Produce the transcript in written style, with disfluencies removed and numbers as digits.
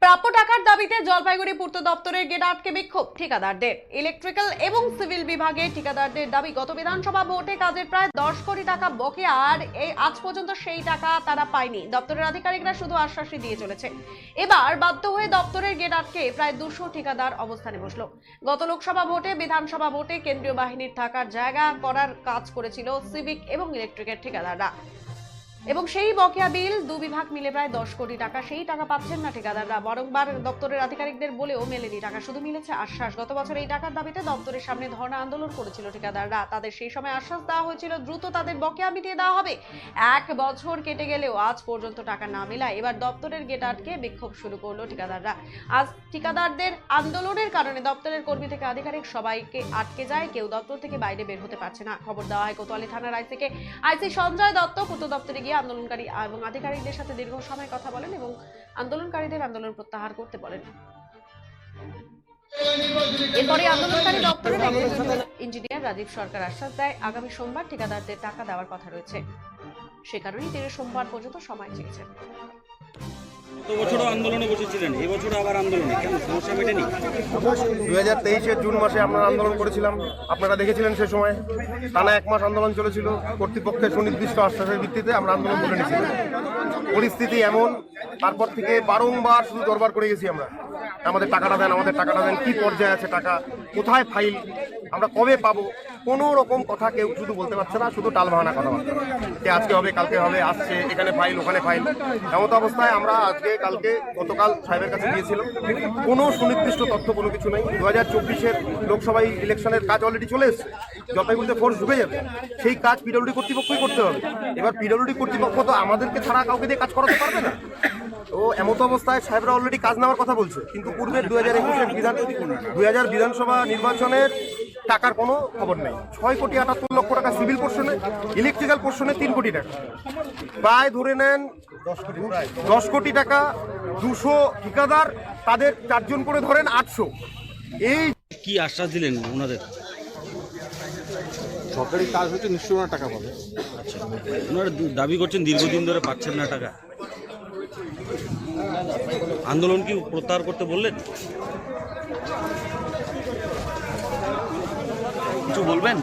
প্রাপ্য টাকার দাবিতে জলপাইগুড়ি পূর্ত দপ্তরের গেট আটকে বিক্ষোভ ঠিকাদারদের। ইলেকট্রিক্যাল এবং সিভিল বিভাগের ঠিকাদারদের দাবি, গত বিধানসভা ভোটে কাজের প্রায় 10 কোটি টাকা বকেয়া, আর আজ পর্যন্ত সেই টাকা তারা পায়নি। দপ্তরের আধিকারিকরা শুধু আশ্বাসই দিয়ে চলেছে। এবার বাধ্য হয়ে দপ্তরের গেট আটকে প্রায় 200 ঠিকাদার অবস্থানে বসলো। গত লোকসভা ভোটে, বিধানসভা ভোটে কেন্দ্রীয় বাহিনীর থাকার জায়গা করার কাজ করেছিল সিভিক এবং ইলেকট্রিকের ঠিকাদাররা, এবং সেই বকেয়া বিল বিভাগ মিলে প্রায় 10 কোটি টাকা। সেই টাকা পাচ্ছেন না ঠিকাদাররা, বরংবার দপ্তরের আধিকারিকদের বলেও মেলেনি টাকা, শুধু মিলেছে আশ্বাস। গত বছর এই টাকার দাবিতে দপ্তরের সামনে ধর্ণা আন্দোলন করেছিল ঠিকাদাররা। তাদের সেই সময় আশ্বাস দেওয়া হয়েছিল দ্রুত তাদের বকেয়া মিটিয়ে দেওয়া হবে। 1 বছর কেটে গেলেও আজ পর্যন্ত টাকা না মেলায় এবার দপ্তরের গেট আটকে বিক্ষোভ শুরু করলো ঠিকাদাররা। আজ ঠিকাদারদের আন্দোলনের কারণে দপ্তরের কর্মী থেকে আধিকারিক সবাইকে আটকে যায়, কেউ দপ্তর থেকে বাইরে বের হতে পারছে না। খবর দেওয়া হয় কোতোয়ালি থানার আইসি সঞ্জয় দত্ত পূর্ত দপ্তরে গিয়ে আন্দোলনকারী এবং আধিকারিকদের সাথে দীর্ঘ সময় কথা বলেন এবং আন্দোলনকারীদের আন্দোলন প্রত্যাহার করতে বলেন। এরপরে আন্দোলনকারী দপ্তরের ইঞ্জিনিয়ার রাজীব সরকার আশ্বাস দেয়, আগামী সোমবার ঠিকাদারদের টাকা দেওয়ার কথা রয়েছে। সে কারণেই তিনি সোমবার পর্যন্ত সময় চেয়েছেন। গত বছরও আন্দোলনে বসেছিলেন, এবছর আবার আন্দোলনে, কেন সমস্যা মেটেনি? 2023-এর জুন মাসে আমরা আন্দোলন করেছিলাম, আপনারা দেখেছিলেন। সে সময় টানা 1 মাস আন্দোলন চলেছিল। কর্তৃপক্ষের সুনির্দিষ্ট আশ্বাসের ভিত্তিতে আমরা আন্দোলন করে নিয়েছিলাম। পরিস্থিতি এমন, তারপর থেকে বারংবার শুধু দরবার করে গেছি আমরা, আমাদের টাকাটা দেন, আমাদের টাকাটা দেন। কি পর্যায়ে আছে টাকা, কোথায় ফাইল, আমরা কবে পাবো, কোনো রকম কথা কেউ শুধু বলতে পারছে না, শুধু টালবাহানা কথাবার্তা, যে আজকে হবে, কালকে হবে, আসছে, এখানে ফাইল, ওখানে ফাইল। এমত অবস্থায় আমরা আজকে, কালকে, গতকাল সাহেবের কাছে গিয়েছিলাম। কোনো সুনির্দিষ্ট তথ্য, কোনো কিছু নেই। 2024-এর লোকসভায় ইলেকশনের কাজ অলরেডি চলে এসছে, জলপাইগুড়িতে ফোর্স ঢুকে যাবে। সেই কাজ পিডব্লিউডি কর্তৃপক্ষই করতে হবে। এবার পিডব্লিউডি কর্তৃপক্ষ তো আমাদেরকে ছাড়া কাউকে দিয়ে কাজ করাতে পারবে না। তো এমত অবস্থায় সাহেবরা অলরেডি কাজ নেওয়ার কথা বলছে, কিন্তু পূর্বের 2021-এর বিধানসভা নির্বাচনের টাকার কোনো খবর নেই। 6,78,00,000 টাকা সিভিল পোর্শনে, ইলেকট্রিক্যাল পোর্শনে 3 কোটি টাকা, প্রায় ধরে নেন 10 কোটি টাকা। 200 ঠিকাদার, তাদের 4 জন করে ধরেন 800। এই কি আশ্বাস দিলেন ওনাদের? সরকারি কাজ হচ্ছে, নিশ্চয়ই ওনারা টাকা পাবে। আচ্ছা, ওনারা দাবি করছেন দীর্ঘদিন ধরে পাচ্ছেন না টাকা। আন্দোলন কি প্রত্যাহার করতে বললেন? কিছু বলবেন?